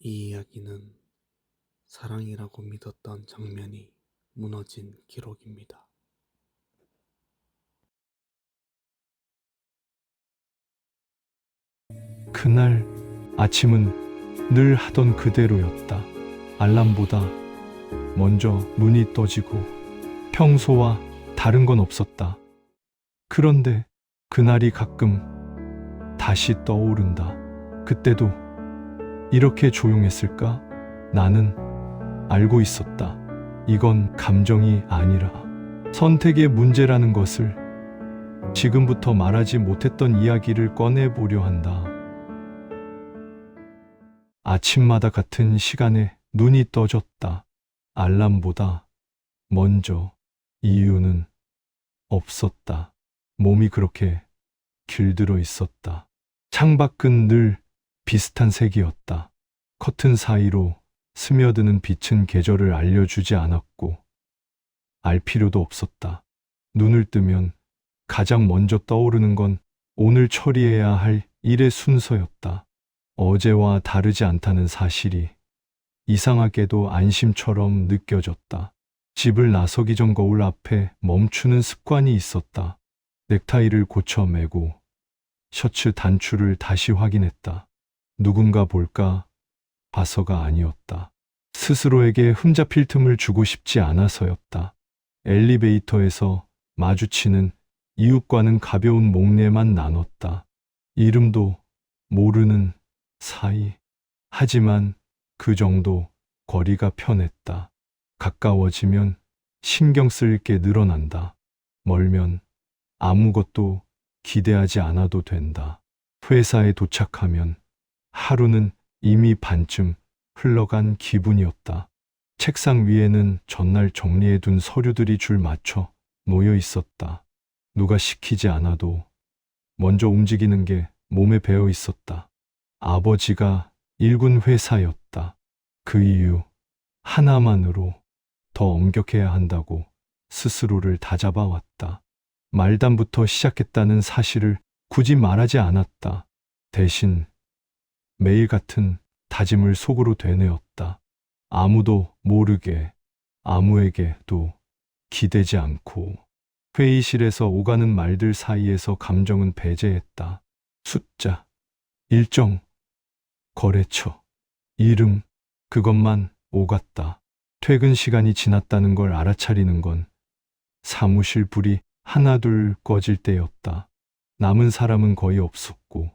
이 이야기는 사랑이라고 믿었던 장면이 무너진 기록입니다. 그날 아침은 늘 하던 그대로였다. 알람보다 먼저 눈이 떠지고 평소와 다른 건 없었다. 그런데 그날이 가끔 다시 떠오른다. 그때도 이렇게 조용했을까? 나는 알고 있었다. 이건 감정이 아니라 선택의 문제라는 것을. 지금부터 말하지 못했던 이야기를 꺼내보려 한다. 아침마다 같은 시간에 눈이 떠졌다. 알람보다 먼저. 이유는 없었다. 몸이 그렇게 길들어 있었다. 창밖은 늘 비슷한 색이었다. 커튼 사이로 스며드는 빛은 계절을 알려주지 않았고 알 필요도 없었다. 눈을 뜨면 가장 먼저 떠오르는 건 오늘 처리해야 할 일의 순서였다. 어제와 다르지 않다는 사실이 이상하게도 안심처럼 느껴졌다. 집을 나서기 전 거울 앞에 멈추는 습관이 있었다. 넥타이를 고쳐 매고 셔츠 단추를 다시 확인했다. 누군가 볼까 봐서가 아니었다. 스스로에게 흠잡힐 틈을 주고 싶지 않아서였다. 엘리베이터에서 마주치는 이웃과는 가벼운 목례만 나눴다. 이름도 모르는 사이. 하지만 그 정도 거리가 편했다. 가까워지면 신경 쓸 게 늘어난다. 멀면 아무것도 기대하지 않아도 된다. 회사에 도착하면 하루는 이미 반쯤 흘러간 기분이었다. 책상 위에는 전날 정리해둔 서류들이 줄 맞춰 놓여 있었다. 누가 시키지 않아도 먼저 움직이는 게 몸에 배어 있었다. 아버지가 일군 회사였다. 그 이유 하나만으로 더 엄격해야 한다고 스스로를 다잡아 왔다. 말단부터 시작했다는 사실을 굳이 말하지 않았다. 대신 매일 같은 다짐을 속으로 되뇌었다. 아무도 모르게, 아무에게도 기대지 않고. 회의실에서 오가는 말들 사이에서 감정은 배제했다. 숫자, 일정, 거래처, 이름, 그것만 오갔다. 퇴근 시간이 지났다는 걸 알아차리는 건 사무실 불이 하나둘 꺼질 때였다. 남은 사람은 거의 없었고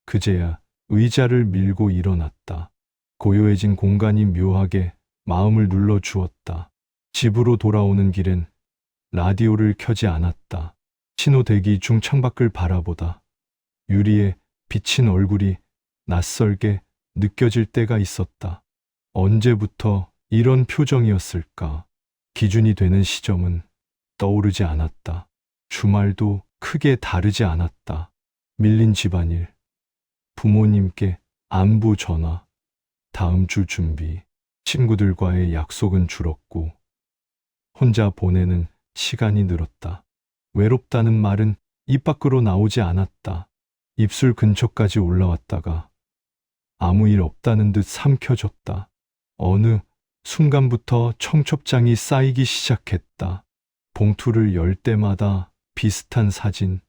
그제야 의자를 밀고 일어났다. 고요해진 공간이 묘하게 마음을 눌러주었다. 집으로 돌아오는 길엔 라디오를 켜지 않았다. 신호 대기 중 창밖을 바라보다 유리에 비친 얼굴이 낯설게 느껴질 때가 있었다. 언제부터 이런 표정이었을까? 기준이 되는 시점은 떠오르지 않았다. 주말도 크게 다르지 않았다. 밀린 집안일, 부모님께 안부 전화, 다음 주 준비, 친구들과의 약속은 줄었고 혼자 보내는 시간이 늘었다. 외롭다는 말은 입 밖으로 나오지 않았다. 입술 근처까지 올라왔다가 아무 일 없다는 듯 삼켜졌다. 어느 순간부터 청첩장이 쌓이기 시작했다. 봉투를 열 때마다 비슷한 사진,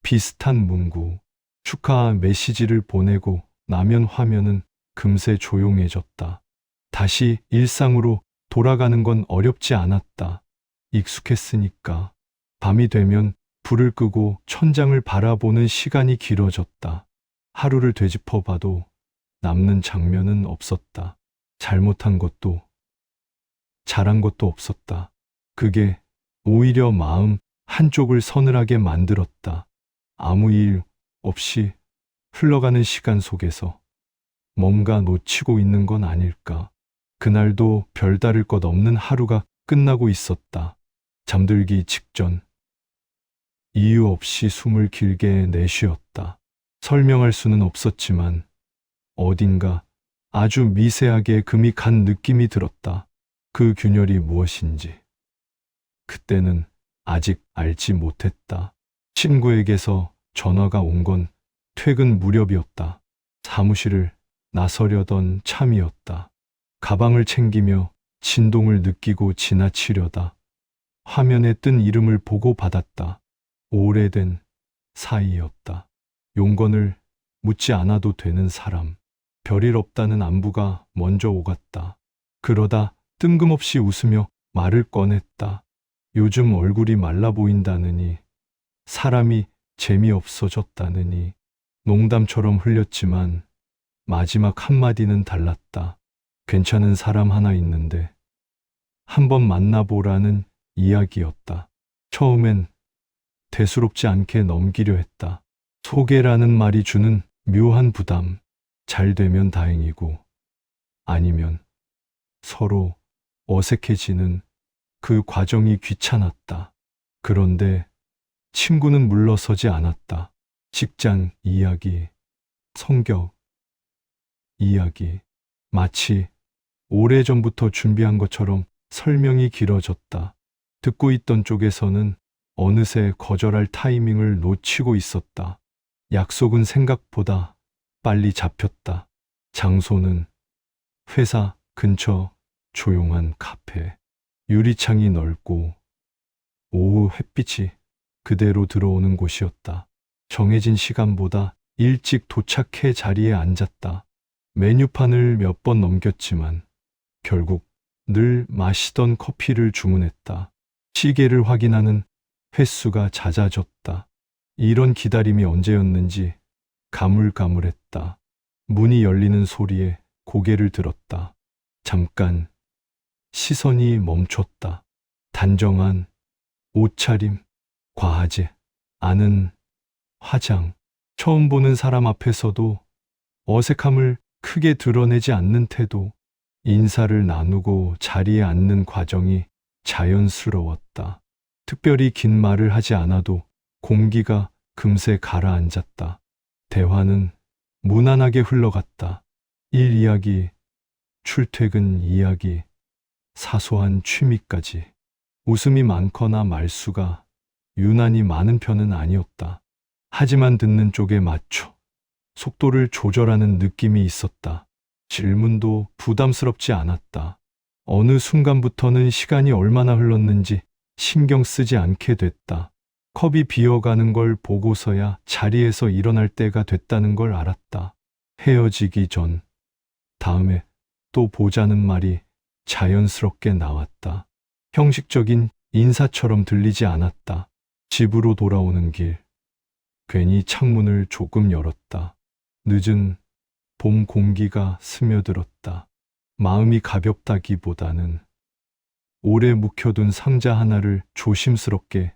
비슷한 문구, 축하 메시지를 보내고 나면 화면은 금세 조용해졌다. 다시 일상으로 돌아가는 건 어렵지 않았다. 익숙했으니까. 밤이 되면 불을 끄고 천장을 바라보는 시간이 길어졌다. 하루를 되짚어 봐도 남는 장면은 없었다. 잘못한 것도 잘한 것도 없었다. 그게 오히려 마음 한쪽을 서늘하게 만들었다. 아무 일 없이 흘러가는 시간 속에서 뭔가 놓치고 있는 건 아닐까. 그날도 별다를 것 없는 하루가 끝나고 있었다. 잠들기 직전 이유 없이 숨을 길게 내쉬었다. 설명할 수는 없었지만 어딘가 아주 미세하게 금이 간 느낌이 들었다. 그 균열이 무엇인지 그때는 아직 알지 못했다. 친구에게서 전화가 온 건 퇴근 무렵이었다. 사무실을 나서려던 참이었다. 가방을 챙기며 진동을 느끼고 지나치려다 화면에 뜬 이름을 보고 받았다. 오래된 사이였다. 용건을 묻지 않아도 되는 사람. 별일 없다는 안부가 먼저 오갔다. 그러다 뜬금없이 웃으며 말을 꺼냈다. 요즘 얼굴이 말라 보인다느니, 사람이 재미없어졌다느니. 농담처럼 흘렸지만 마지막 한마디는 달랐다. 괜찮은 사람 하나 있는데 한번 만나보라는 이야기였다. 처음엔 대수롭지 않게 넘기려 했다. 소개라는 말이 주는 묘한 부담. 잘 되면 다행이고 아니면 서로 어색해지는 그 과정이 귀찮았다. 그런데 친구는 물러서지 않았다. 직장 이야기, 성격 이야기, 마치 오래전부터 준비한 것처럼 설명이 길어졌다. 듣고 있던 쪽에서는 어느새 거절할 타이밍을 놓치고 있었다. 약속은 생각보다 빨리 잡혔다. 장소는 회사 근처 조용한 카페. 유리창이 넓고 오후 햇빛이 그대로 들어오는 곳이었다. 정해진 시간보다 일찍 도착해 자리에 앉았다. 메뉴판을 몇 번 넘겼지만 결국 늘 마시던 커피를 주문했다. 시계를 확인하는 횟수가 잦아졌다. 이런 기다림이 언제였는지 가물가물했다. 문이 열리는 소리에 고개를 들었다. 잠깐 시선이 멈췄다. 단정한 옷차림, 과하지 않은 화장. 처음 보는 사람 앞에서도 어색함을 크게 드러내지 않는 태도. 인사를 나누고 자리에 앉는 과정이 자연스러웠다. 특별히 긴 말을 하지 않아도 공기가 금세 가라앉았다. 대화는 무난하게 흘러갔다. 일 이야기, 출퇴근 이야기, 사소한 취미까지. 웃음이 많거나 말수가 유난히 많은 편은 아니었다. 하지만 듣는 쪽에 맞춰 속도를 조절하는 느낌이 있었다. 질문도 부담스럽지 않았다. 어느 순간부터는 시간이 얼마나 흘렀는지 신경 쓰지 않게 됐다. 컵이 비어가는 걸 보고서야 자리에서 일어날 때가 됐다는 걸 알았다. 헤어지기 전, 다음에 또 보자는 말이 자연스럽게 나왔다. 형식적인 인사처럼 들리지 않았다. 집으로 돌아오는 길, 괜히 창문을 조금 열었다. 늦은 봄 공기가 스며들었다. 마음이 가볍다기보다는 오래 묵혀둔 상자 하나를 조심스럽게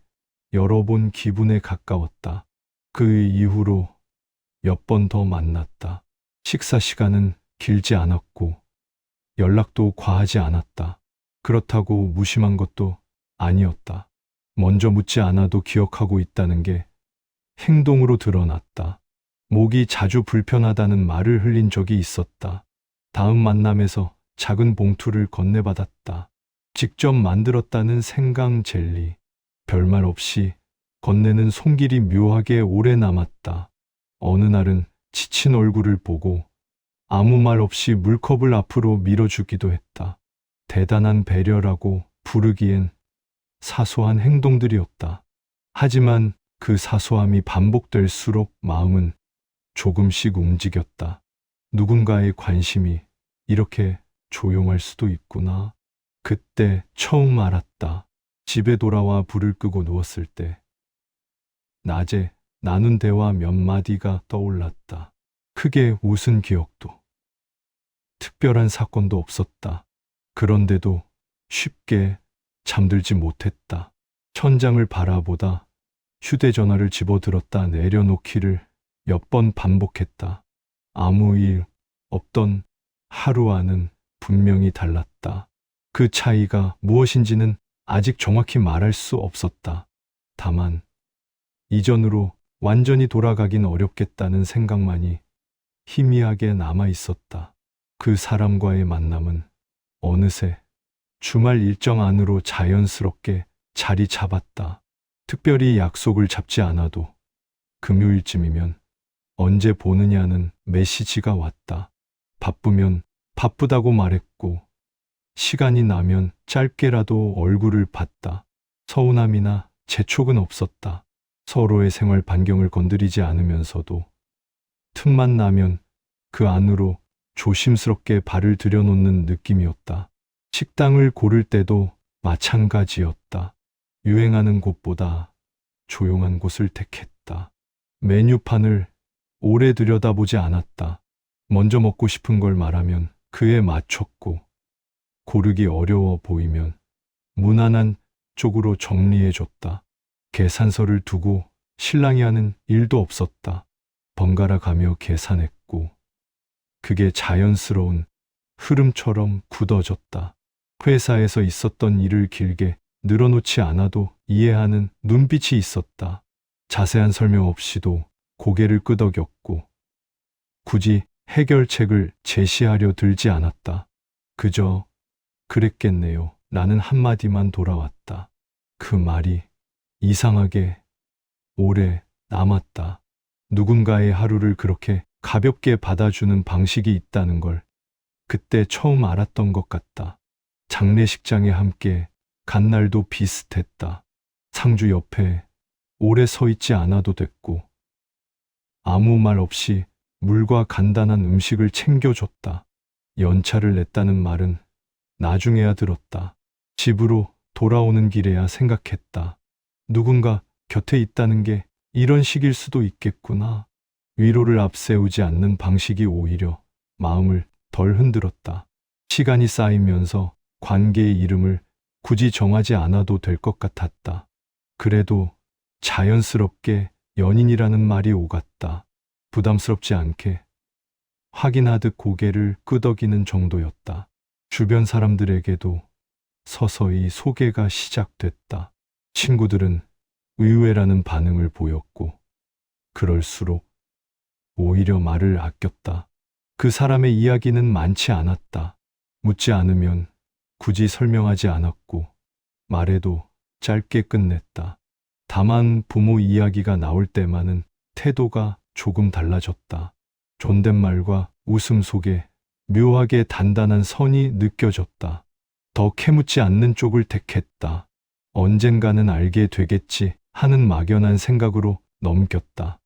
열어본 기분에 가까웠다. 그 이후로 몇 번 더 만났다. 식사 시간은 길지 않았고 연락도 과하지 않았다. 그렇다고 무심한 것도 아니었다. 먼저 묻지 않아도 기억하고 있다는 게 행동으로 드러났다. 목이 자주 불편하다는 말을 흘린 적이 있었다. 다음 만남에서 작은 봉투를 건네받았다. 직접 만들었다는 생강 젤리. 별말 없이 건네는 손길이 묘하게 오래 남았다. 어느 날은 지친 얼굴을 보고 아무 말 없이 물컵을 앞으로 밀어주기도 했다. 대단한 배려라고 부르기엔 사소한 행동들이었다. 하지만 그 사소함이 반복될수록 마음은 조금씩 움직였다. 누군가의 관심이 이렇게 조용할 수도 있구나. 그때 처음 알았다. 집에 돌아와 불을 끄고 누웠을 때 낮에 나눈 대화 몇 마디가 떠올랐다. 크게 웃은 기억도 특별한 사건도 없었다. 그런데도 쉽게 잠들지 못했다. 천장을 바라보다 휴대전화를 집어들었다 내려놓기를 몇 번 반복했다. 아무 일 없던 하루와는 분명히 달랐다. 그 차이가 무엇인지는 아직 정확히 말할 수 없었다. 다만 이전으로 완전히 돌아가긴 어렵겠다는 생각만이 희미하게 남아 있었다. 그 사람과의 만남은 어느새 주말 일정 안으로 자연스럽게 자리 잡았다. 특별히 약속을 잡지 않아도 금요일쯤이면 언제 보느냐는 메시지가 왔다. 바쁘면 바쁘다고 말했고, 시간이 나면 짧게라도 얼굴을 봤다. 서운함이나 재촉은 없었다. 서로의 생활 반경을 건드리지 않으면서도 틈만 나면 그 안으로 조심스럽게 발을 들여놓는 느낌이었다. 식당을 고를 때도 마찬가지였다. 유행하는 곳보다 조용한 곳을 택했다. 메뉴판을 오래 들여다보지 않았다. 먼저 먹고 싶은 걸 말하면 그에 맞췄고, 고르기 어려워 보이면 무난한 쪽으로 정리해줬다. 계산서를 두고 신랑이 하는 일도 없었다. 번갈아 가며 계산했고, 그게 자연스러운 흐름처럼 굳어졌다. 회사에서 있었던 일을 길게 늘어놓지 않아도 이해하는 눈빛이 있었다. 자세한 설명 없이도 고개를 끄덕였고, 굳이 해결책을 제시하려 들지 않았다. 그저 그랬겠네요. 라는 한마디만 돌아왔다. 그 말이 이상하게 오래 남았다. 누군가의 하루를 그렇게 가볍게 받아주는 방식이 있다는 걸 그때 처음 알았던 것 같다. 장례식장에 함께 간 날도 비슷했다. 상주 옆에 오래 서 있지 않아도 됐고, 아무 말 없이 물과 간단한 음식을 챙겨줬다. 연차를 냈다는 말은 나중에야 들었다. 집으로 돌아오는 길에야 생각했다. 누군가 곁에 있다는 게 이런 식일 수도 있겠구나. 위로를 앞세우지 않는 방식이 오히려 마음을 덜 흔들었다. 시간이 쌓이면서 관계의 이름을 굳이 정하지 않아도 될 것 같았다. 그래도 자연스럽게 연인이라는 말이 오갔다. 부담스럽지 않게 확인하듯 고개를 끄덕이는 정도였다. 주변 사람들에게도 서서히 소개가 시작됐다. 친구들은 의외라는 반응을 보였고, 그럴수록 오히려 말을 아꼈다. 그 사람의 이야기는 많지 않았다. 묻지 않으면 굳이 설명하지 않았고, 말해도 짧게 끝냈다. 다만 부모 이야기가 나올 때만은 태도가 조금 달라졌다. 존댓말과 웃음 속에 묘하게 단단한 선이 느껴졌다. 더 캐묻지 않는 쪽을 택했다. 언젠가는 알게 되겠지 하는 막연한 생각으로 넘겼다.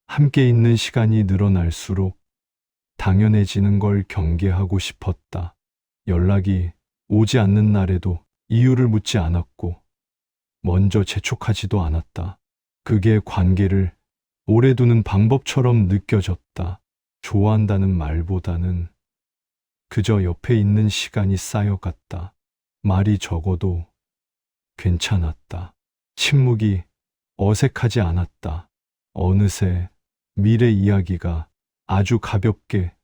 함께 있는 시간이 늘어날수록 당연해지는 걸 경계하고 싶었다. 연락이 오지 않는 날에도 이유를 묻지 않았고, 먼저 재촉하지도 않았다. 그게 관계를 오래 두는 방법처럼 느껴졌다. 좋아한다는 말보다는 그저 옆에 있는 시간이 쌓여갔다. 말이 적어도 괜찮았다. 침묵이 어색하지 않았다. 어느새 미래 이야기가 아주 가볍게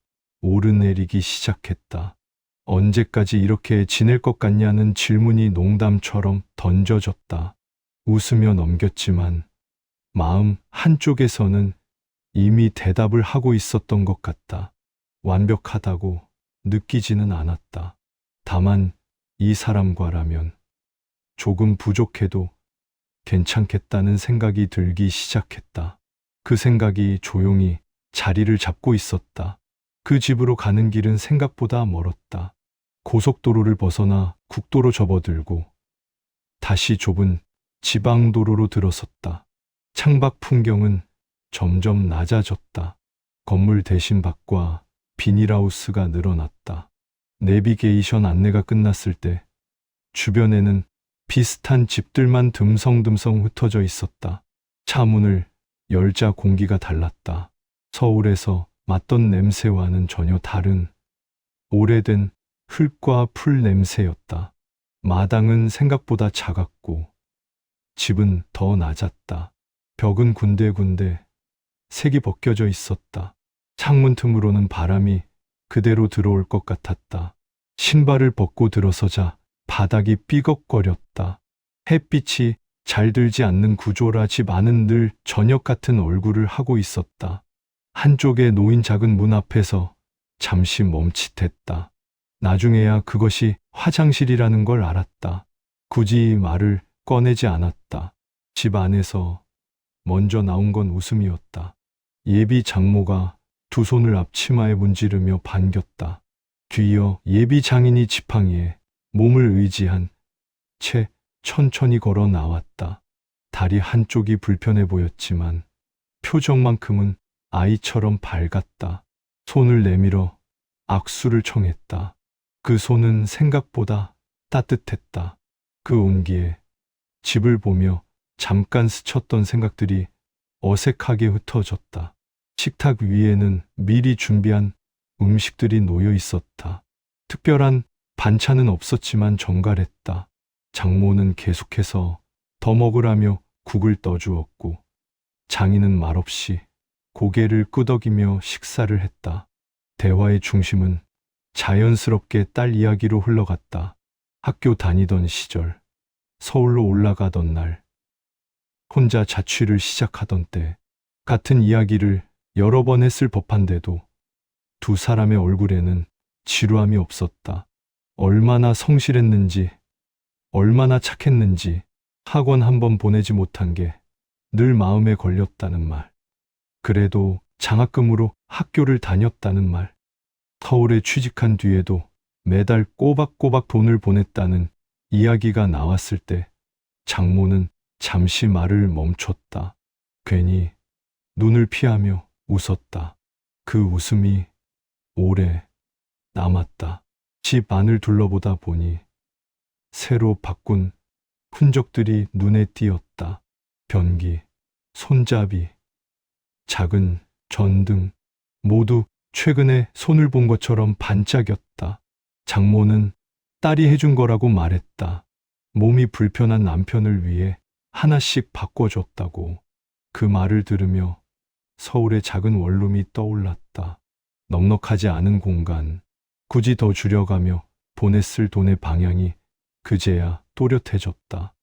오르내리기 시작했다. 언제까지 이렇게 지낼 것 같냐는 질문이 농담처럼 던져졌다. 웃으며 넘겼지만 마음 한쪽에서는 이미 대답을 하고 있었던 것 같다. 완벽하다고 느끼지는 않았다. 다만 이 사람과라면 조금 부족해도 괜찮겠다는 생각이 들기 시작했다. 그 생각이 조용히 자리를 잡고 있었다. 그 집으로 가는 길은 생각보다 멀었다. 고속도로를 벗어나 국도로 접어들고 다시 좁은 지방도로로 들어섰다. 창밖 풍경은 점점 낮아졌다. 건물 대신 밭과 비닐하우스가 늘어났다. 내비게이션 안내가 끝났을 때 주변에는 비슷한 집들만 듬성듬성 흩어져 있었다. 차 문을 열자 공기가 달랐다. 서울에서 맡던 냄새와는 전혀 다른 오래된 흙과 풀 냄새였다. 마당은 생각보다 작았고 집은 더 낮았다. 벽은 군데군데 색이 벗겨져 있었다. 창문 틈으로는 바람이 그대로 들어올 것 같았다. 신발을 벗고 들어서자 바닥이 삐걱거렸다. 햇빛이 잘 들지 않는 구조라 집 안은 늘 저녁 같은 얼굴을 하고 있었다. 한쪽에 놓인 작은 문 앞에서 잠시 멈칫했다. 나중에야 그것이 화장실이라는 걸 알았다. 굳이 말을 꺼내지 않았다. 집 안에서 먼저 나온 건 웃음이었다. 예비 장모가 두 손을 앞치마에 문지르며 반겼다. 뒤이어 예비 장인이 지팡이에 몸을 의지한 채 천천히 걸어 나왔다. 다리 한쪽이 불편해 보였지만 표정만큼은 아이처럼 밝았다. 손을 내밀어 악수를 청했다. 그 손은 생각보다 따뜻했다. 그 온기에 집을 보며 잠깐 스쳤던 생각들이 어색하게 흩어졌다. 식탁 위에는 미리 준비한 음식들이 놓여 있었다. 특별한 반찬은 없었지만 정갈했다. 장모는 계속해서 더 먹으라며 국을 떠주었고 장인은 말없이 고개를 끄덕이며 식사를 했다. 대화의 중심은 자연스럽게 딸 이야기로 흘러갔다. 학교 다니던 시절, 서울로 올라가던 날, 혼자 자취를 시작하던 때, 같은 이야기를 여러 번 했을 법한데도 두 사람의 얼굴에는 지루함이 없었다. 얼마나 성실했는지, 얼마나 착했는지, 학원 한 번 보내지 못한 게 늘 마음에 걸렸다는 말. 그래도 장학금으로 학교를 다녔다는 말. 서울에 취직한 뒤에도 매달 꼬박꼬박 돈을 보냈다는 이야기가 나왔을 때 장모는 잠시 말을 멈췄다. 괜히 눈을 피하며 웃었다. 그 웃음이 오래 남았다. 집 안을 둘러보다 보니 새로 바꾼 흔적들이 눈에 띄었다. 변기, 손잡이, 작은 전등 모두 최근에 손을 본 것처럼 반짝였다. 장모는 딸이 해준 거라고 말했다. 몸이 불편한 남편을 위해 하나씩 바꿔줬다고. 그 말을 들으며 서울의 작은 원룸이 떠올랐다. 넉넉하지 않은 공간, 굳이 더 줄여가며 보냈을 돈의 방향이 그제야 또렷해졌다.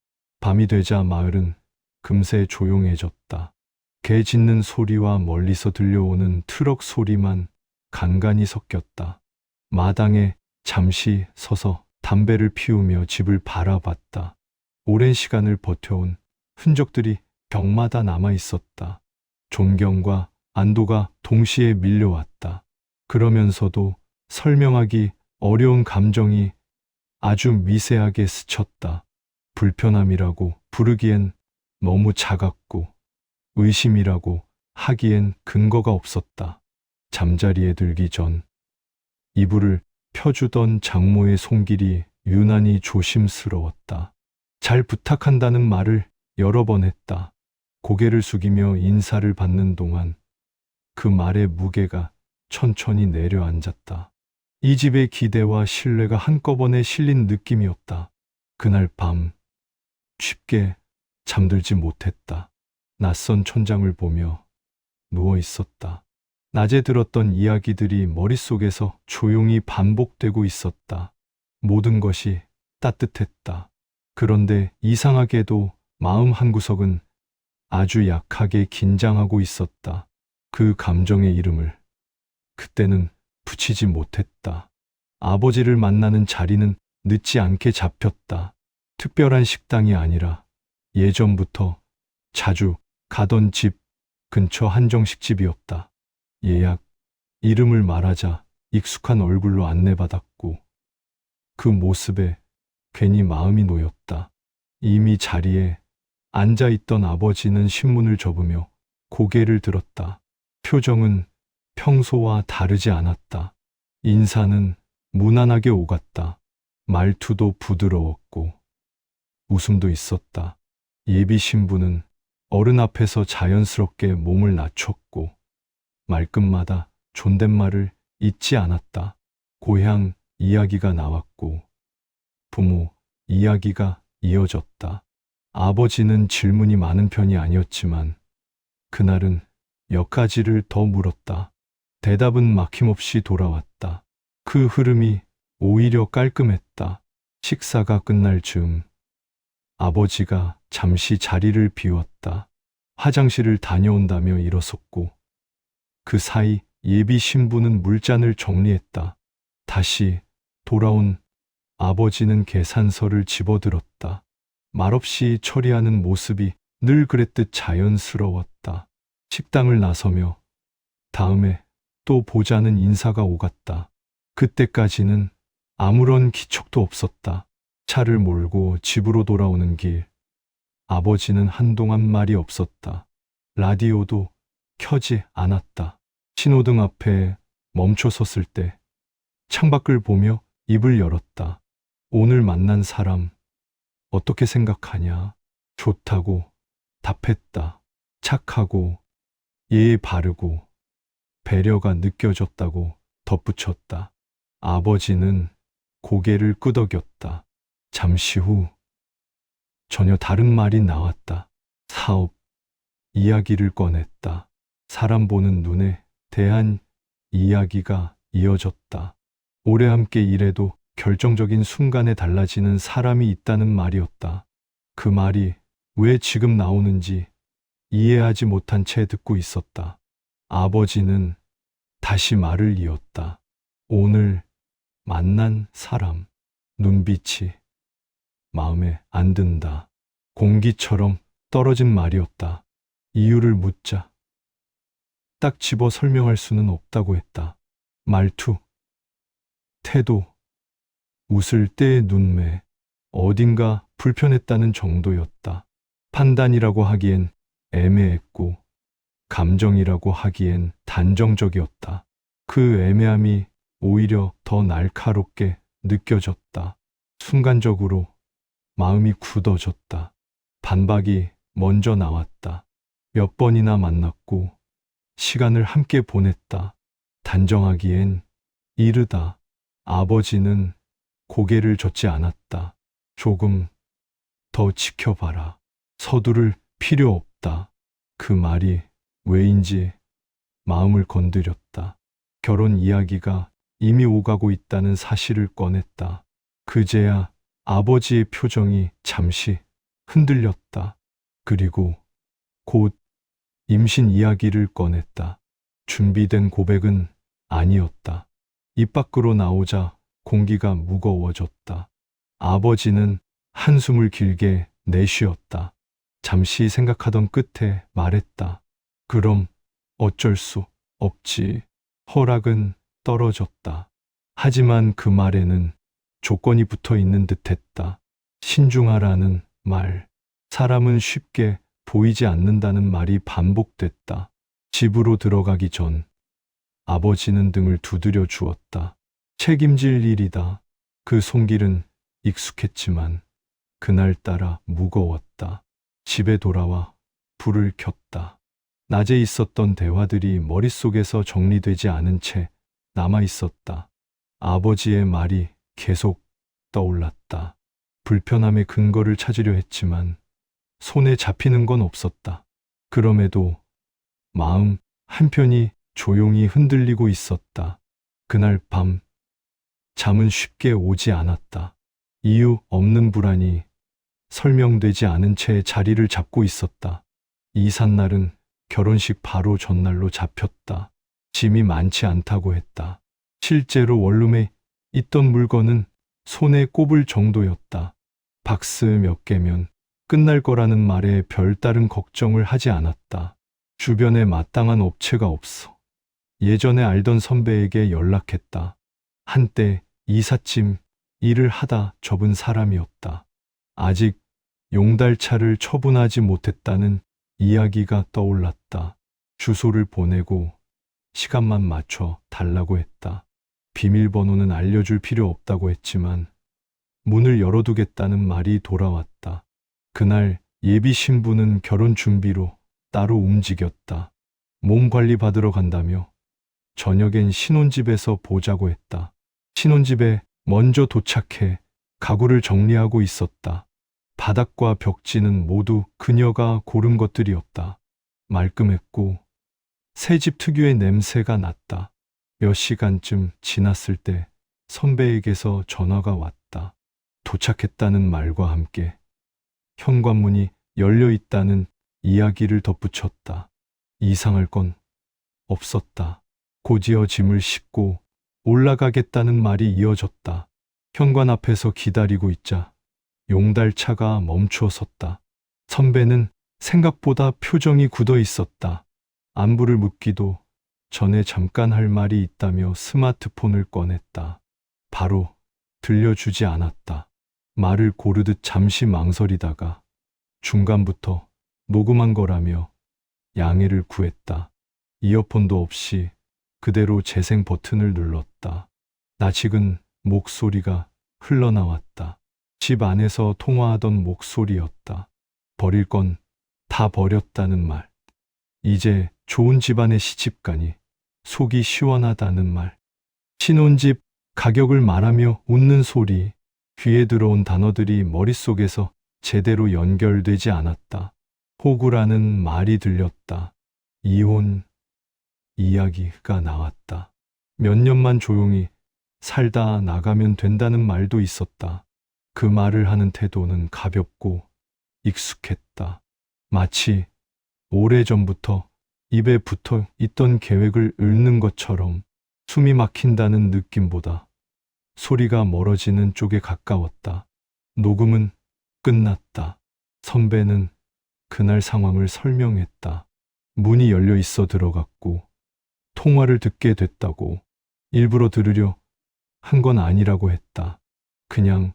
밤이 되자 마을은 금세 조용해졌다. 개 짖는 소리와 멀리서 들려오는 트럭 소리만 간간히 섞였다. 마당에 잠시 서서 담배를 피우며 집을 바라봤다. 오랜 시간을 버텨온 흔적들이 벽마다 남아 있었다. 존경과 안도가 동시에 밀려왔다. 그러면서도 설명하기 어려운 감정이 아주 미세하게 스쳤다. 불편함이라고 부르기엔 너무 작았고 의심이라고 하기엔 근거가 없었다. 잠자리에 들기 전 이불을 펴주던 장모의 손길이 유난히 조심스러웠다. 잘 부탁한다는 말을 여러 번 했다. 고개를 숙이며 인사를 받는 동안 그 말의 무게가 천천히 내려앉았다. 이 집의 기대와 신뢰가 한꺼번에 실린 느낌이었다. 그날 밤 쉽게 잠들지 못했다. 낯선 천장을 보며 누워 있었다. 낮에 들었던 이야기들이 머릿속에서 조용히 반복되고 있었다. 모든 것이 따뜻했다. 그런데 이상하게도 마음 한구석은 아주 약하게 긴장하고 있었다. 그 감정의 이름을 그때는 붙이지 못했다. 아버지를 만나는 자리는 늦지 않게 잡혔다. 특별한 식당이 아니라 예전부터 자주 가던 집 근처 한정식집이었다. 예약, 이름을 말하자 익숙한 얼굴로 안내받았고 그 모습에 괜히 마음이 놓였다. 이미 자리에 앉아있던 아버지는 신문을 접으며 고개를 들었다. 표정은 평소와 다르지 않았다. 인사는 무난하게 오갔다. 말투도 부드러웠고 웃음도 있었다. 예비 신부는 어른 앞에서 자연스럽게 몸을 낮췄고 말끝마다 존댓말을 잊지 않았다. 고향 이야기가 나왔고 부모 이야기가 이어졌다. 아버지는 질문이 많은 편이 아니었지만 그날은 몇 가지를 더 물었다. 대답은 막힘없이 돌아왔다. 그 흐름이 오히려 깔끔했다. 식사가 끝날 즈음 아버지가 잠시 자리를 비웠다. 화장실을 다녀온다며 일어섰고 그 사이 예비 신부는 물잔을 정리했다. 다시 돌아온 아버지는 계산서를 집어들었다. 말없이 처리하는 모습이 늘 그랬듯 자연스러웠다. 식당을 나서며 다음에 또 보자는 인사가 오갔다. 그때까지는 아무런 기척도 없었다. 차를 몰고 집으로 돌아오는 길, 아버지는 한동안 말이 없었다. 라디오도 켜지 않았다. 신호등 앞에 멈춰 섰을 때 창밖을 보며 입을 열었다. 오늘 만난 사람 어떻게 생각하냐? 좋다고 답했다. 착하고 예의 바르고 배려가 느껴졌다고 덧붙였다. 아버지는 고개를 끄덕였다. 잠시 후 전혀 다른 말이 나왔다. 사업 이야기를 꺼냈다. 사람 보는 눈에 대한 이야기가 이어졌다. 오래 함께 일해도 결정적인 순간에 달라지는 사람이 있다는 말이었다. 그 말이 왜 지금 나오는지 이해하지 못한 채 듣고 있었다. 아버지는 다시 말을 이었다. 오늘 만난 사람, 눈빛이 마음에 안 든다. 공기처럼 떨어진 말이었다. 이유를 묻자 딱 집어 설명할 수는 없다고 했다. 말투, 태도, 웃을 때의 눈매, 어딘가 불편했다는 정도였다. 판단이라고 하기엔 애매했고 감정이라고 하기엔 단정적이었다. 그 애매함이 오히려 더 날카롭게 느껴졌다. 순간적으로 마음이 굳어졌다. 반박이 먼저 나왔다. 몇 번이나 만났고 시간을 함께 보냈다. 단정하기엔 이르다. 아버지는 고개를 젓지 않았다. 조금 더 지켜봐라. 서두를 필요 없다. 그 말이 왜인지 마음을 건드렸다. 결혼 이야기가 이미 오가고 있다는 사실을 꺼냈다. 그제야 아버지의 표정이 잠시 흔들렸다. 그리고 곧 임신 이야기를 꺼냈다. 준비된 고백은 아니었다. 입 밖으로 나오자 공기가 무거워졌다. 아버지는 한숨을 길게 내쉬었다. 잠시 생각하던 끝에 말했다. 그럼 어쩔 수 없지. 허락은 떨어졌다. 하지만 그 말에는 조건이 붙어 있는 듯했다. 신중하라는 말. 사람은 쉽게 보이지 않는다는 말이 반복됐다. 집으로 들어가기 전 아버지는 등을 두드려 주었다. 책임질 일이다. 그 손길은 익숙했지만 그날따라 무거웠다. 집에 돌아와 불을 켰다. 낮에 있었던 대화들이 머릿속에서 정리되지 않은 채 남아 있었다. 아버지의 말이 계속 떠올랐다. 불편함의 근거를 찾으려 했지만 손에 잡히는 건 없었다. 그럼에도 마음 한편이 조용히 흔들리고 있었다. 그날 밤 잠은 쉽게 오지 않았다. 이유 없는 불안이 설명되지 않은 채 자리를 잡고 있었다. 이삿날은 결혼식 바로 전날로 잡혔다. 짐이 많지 않다고 했다. 실제로 원룸에 있던 물건은 손에 꼽을 정도였다. 박스 몇 개면 끝날 거라는 말에 별다른 걱정을 하지 않았다. 주변에 마땅한 업체가 없어 예전에 알던 선배에게 연락했다. 한때 이삿짐 일을 하다 접은 사람이었다. 아직 용달차를 처분하지 못했다는 이야기가 떠올랐다. 주소를 보내고 시간만 맞춰 달라고 했다. 비밀번호는 알려줄 필요 없다고 했지만 문을 열어두겠다는 말이 돌아왔다. 그날 예비 신부는 결혼 준비로 따로 움직였다. 몸 관리 받으러 간다며 저녁엔 신혼집에서 보자고 했다. 신혼집에 먼저 도착해 가구를 정리하고 있었다. 바닥과 벽지는 모두 그녀가 고른 것들이었다. 말끔했고 새집 특유의 냄새가 났다. 몇 시간쯤 지났을 때 선배에게서 전화가 왔다. 도착했다는 말과 함께 현관문이 열려 있다는 이야기를 덧붙였다. 이상할 건 없었다. 곧이어 짐을 싣고 올라가겠다는 말이 이어졌다. 현관 앞에서 기다리고 있자 용달차가 멈추어 섰다. 선배는 생각보다 표정이 굳어 있었다. 안부를 묻기도 전에 잠깐 할 말이 있다며 스마트폰을 꺼냈다. 바로 들려주지 않았다. 말을 고르듯 잠시 망설이다가 중간부터 녹음한 거라며 양해를 구했다. 이어폰도 없이 그대로 재생 버튼을 눌렀다. 낯익은 목소리가 흘러나왔다. 집 안에서 통화하던 목소리였다. 버릴 건 다 버렸다는 말. 이제 좋은 집안에 시집가니 속이 시원하다는 말. 신혼집 가격을 말하며 웃는 소리. 귀에 들어온 단어들이 머릿속에서 제대로 연결되지 않았다. 호구라는 말이 들렸다. 이혼 이야기가 나왔다. 몇 년만 조용히 살다 나가면 된다는 말도 있었다. 그 말을 하는 태도는 가볍고 익숙했다. 마치 오래전부터 입에 붙어 있던 계획을 읊는 것처럼. 숨이 막힌다는 느낌보다 소리가 멀어지는 쪽에 가까웠다. 녹음은 끝났다. 선배는 그날 상황을 설명했다. 문이 열려 있어 들어갔고 통화를 듣게 됐다고. 일부러 들으려 한 건 아니라고 했다. 그냥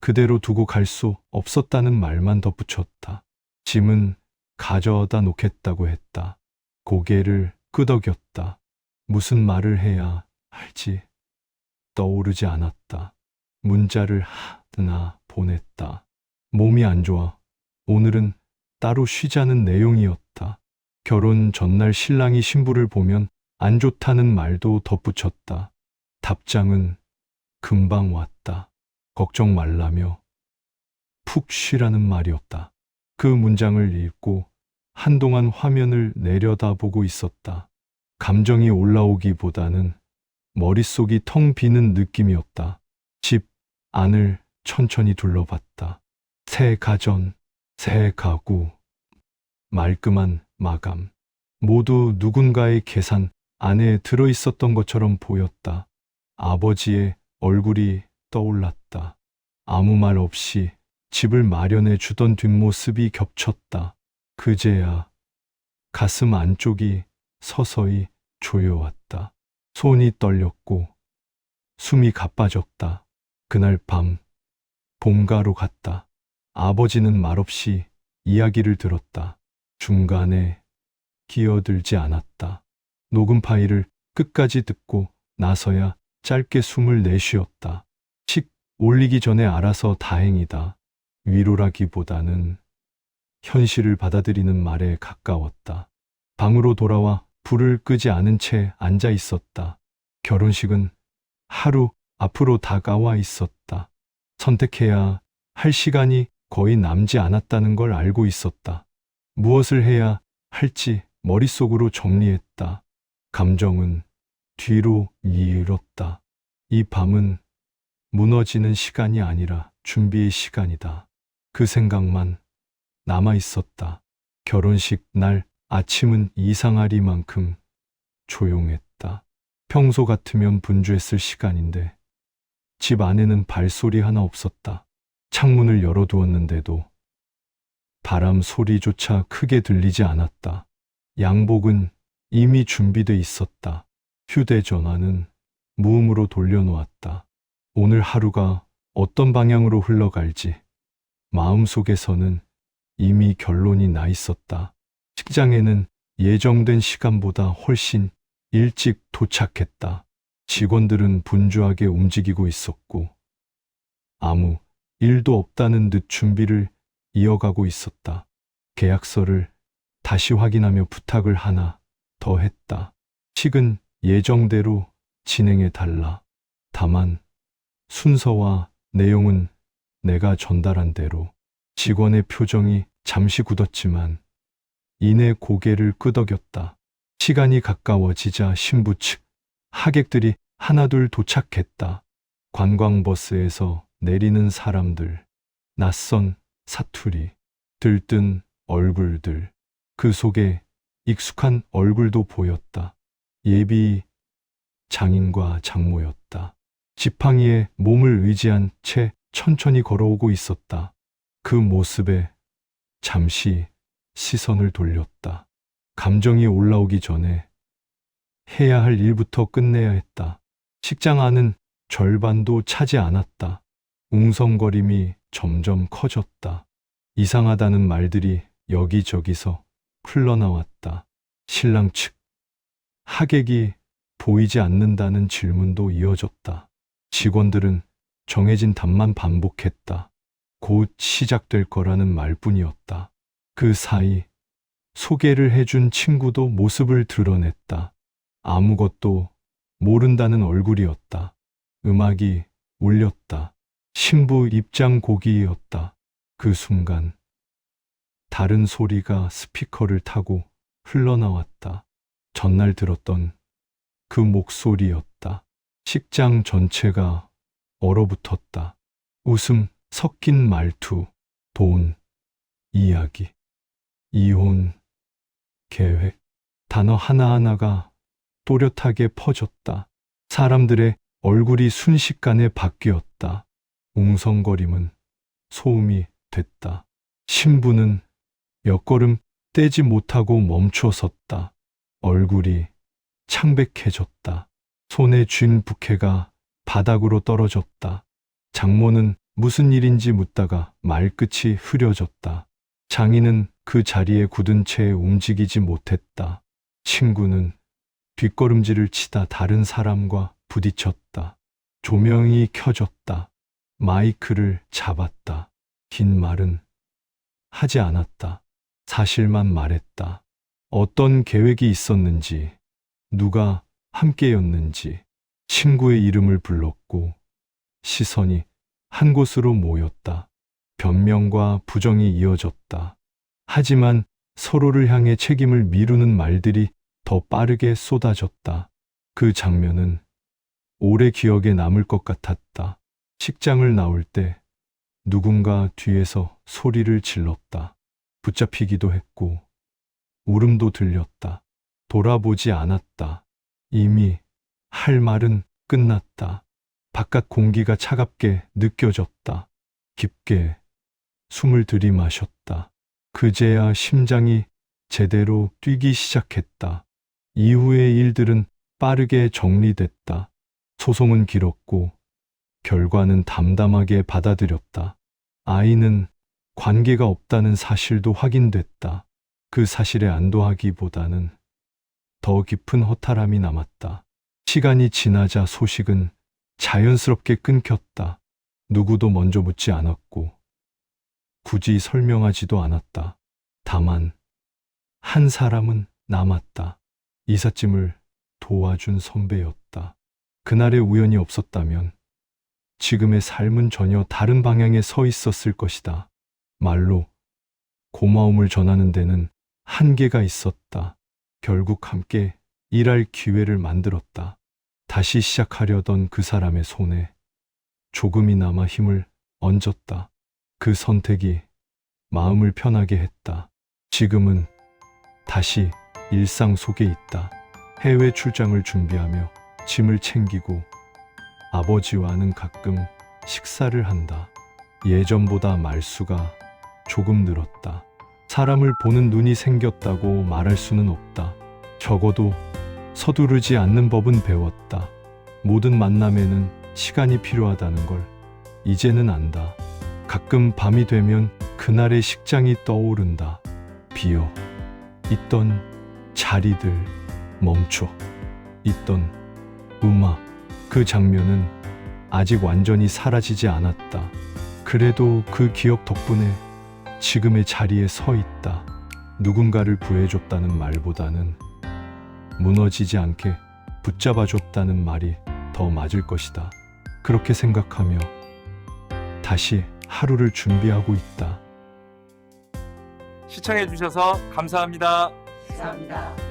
그대로 두고 갈 수 없었다는 말만 덧붙였다. 짐은 가져다 놓겠다고 했다. 고개를 끄덕였다. 무슨 말을 해야 할지 떠오르지 않았다. 문자를 하나 보냈다. 몸이 안 좋아. 오늘은 따로 쉬자는 내용이었다. 결혼 전날 신랑이 신부를 보면 안 좋다는 말도 덧붙였다. 답장은 금방 왔다. 걱정 말라며 푹 쉬라는 말이었다. 그 문장을 읽고 한동안 화면을 내려다보고 있었다. 감정이 올라오기보다는 머릿속이 텅 비는 느낌이었다. 집 안을 천천히 둘러봤다. 새 가전, 새 가구, 말끔한 마감. 모두 누군가의 계산 안에 들어있었던 것처럼 보였다. 아버지의 얼굴이 떠올랐다. 아무 말 없이 집을 마련해 주던 뒷모습이 겹쳤다. 그제야 가슴 안쪽이 서서히 조여왔다. 손이 떨렸고 숨이 가빠졌다. 그날 밤 본가로 갔다. 아버지는 말없이 이야기를 들었다. 중간에 끼어들지 않았다. 녹음 파일을 끝까지 듣고 나서야 짧게 숨을 내쉬었다. 식 올리기 전에 알아서 다행이다. 위로라기보다는 현실을 받아들이는 말에 가까웠다. 방으로 돌아와 불을 끄지 않은 채 앉아 있었다. 결혼식은 하루 앞으로 다가와 있었다. 선택해야 할 시간이 거의 남지 않았다는 걸 알고 있었다. 무엇을 해야 할지 머릿속으로 정리했다. 감정은 뒤로 미뤘다. 이 밤은 무너지는 시간이 아니라 준비의 시간이다. 그 생각만 남아 있었다. 결혼식 날 아침은 이상하리만큼 조용했다. 평소 같으면 분주했을 시간인데 집 안에는 발소리 하나 없었다. 창문을 열어두었는데도 바람 소리조차 크게 들리지 않았다. 양복은 이미 준비돼 있었다. 휴대전화는 무음으로 돌려놓았다. 오늘 하루가 어떤 방향으로 흘러갈지 마음속에서는 이미 결론이 나 있었다. 직장에는 예정된 시간보다 훨씬 일찍 도착했다. 직원들은 분주하게 움직이고 있었고 아무 일도 없다는 듯 준비를 이어가고 있었다. 계약서를 다시 확인하며 부탁을 하나 더 했다. 식은 예정대로 진행해 달라. 다만 순서와 내용은 내가 전달한 대로. 직원의 표정이 잠시 굳었지만 이내 고개를 끄덕였다. 시간이 가까워지자 신부 측 하객들이 하나둘 도착했다. 관광버스에서 내리는 사람들, 낯선 사투리, 들뜬 얼굴들, 그 속에 익숙한 얼굴도 보였다. 예비 장인과 장모였다. 지팡이에 몸을 의지한 채 천천히 걸어오고 있었다. 그 모습에 잠시 시선을 돌렸다. 감정이 올라오기 전에 해야 할 일부터 끝내야 했다. 식장 안은 절반도 차지 않았다. 웅성거림이 점점 커졌다. 이상하다는 말들이 여기저기서 흘러나왔다. 신랑 측 하객이 보이지 않는다는 질문도 이어졌다. 직원들은 정해진 답만 반복했다. 곧 시작될 거라는 말뿐이었다. 그 사이 소개를 해준 친구도 모습을 드러냈다. 아무것도 모른다는 얼굴이었다. 음악이 울렸다. 신부 입장 곡이었다. 그 순간 다른 소리가 스피커를 타고 흘러나왔다. 전날 들었던 그 목소리였다. 식장 전체가 얼어붙었다. 웃음 섞인 말투, 돈, 이야기, 이혼, 계획, 단어 하나하나가 또렷하게 퍼졌다. 사람들의 얼굴이 순식간에 바뀌었다. 웅성거림은 소음이 됐다. 신부는 몇 걸음 떼지 못하고 멈춰 섰다. 얼굴이 창백해졌다. 손에 쥔 부케가 바닥으로 떨어졌다. 장모는 무슨 일인지 묻다가 말끝이 흐려졌다. 장인은 그 자리에 굳은 채 움직이지 못했다. 친구는 뒷걸음질을 치다 다른 사람과 부딪혔다. 조명이 켜졌다. 마이크를 잡았다. 긴 말은 하지 않았다. 사실만 말했다. 어떤 계획이 있었는지, 누가 함께였는지, 친구의 이름을 불렀고 시선이 한 곳으로 모였다. 변명과 부정이 이어졌다. 하지만 서로를 향해 책임을 미루는 말들이 더 빠르게 쏟아졌다. 그 장면은 오래 기억에 남을 것 같았다. 식장을 나올 때 누군가 뒤에서 소리를 질렀다. 붙잡히기도 했고 울음도 들렸다. 돌아보지 않았다. 이미 할 말은 끝났다. 바깥 공기가 차갑게 느껴졌다. 깊게 숨을 들이마셨다. 그제야 심장이 제대로 뛰기 시작했다. 이후의 일들은 빠르게 정리됐다. 소송은 길었고 결과는 담담하게 받아들였다. 아이는 관계가 없다는 사실도 확인됐다. 그 사실에 안도하기보다는 더 깊은 허탈함이 남았다. 시간이 지나자 소식은 자연스럽게 끊겼다. 누구도 먼저 묻지 않았고 굳이 설명하지도 않았다. 다만 한 사람은 남았다. 이삿짐을 도와준 선배였다. 그날의 우연이 없었다면 지금의 삶은 전혀 다른 방향에 서 있었을 것이다. 말로 고마움을 전하는 데는 한계가 있었다. 결국 함께 일할 기회를 만들었다. 다시 시작하려던 그 사람의 손에 조금이나마 힘을 얹었다. 그 선택이 마음을 편하게 했다. 지금은 다시 일상 속에 있다. 해외 출장을 준비하며 짐을 챙기고 아버지와는 가끔 식사를 한다. 예전보다 말수가 조금 늘었다. 사람을 보는 눈이 생겼다고 말할 수는 없다. 적어도 서두르지 않는 법은 배웠다. 모든 만남에는 시간이 필요하다는 걸 이제는 안다. 가끔 밤이 되면 그날의 식장이 떠오른다. 비어 있던 자리들, 멈춰 있던 음악, 그 장면은 아직 완전히 사라지지 않았다. 그래도 그 기억 덕분에 지금의 자리에 서 있다. 누군가를 구해줬다는 말보다는 무너지지 않게 붙잡아줬다는 말이 더 맞을 것이다. 그렇게 생각하며 다시 하루를 준비하고 있다. 시청해주셔서 감사합니다. 감사합니다.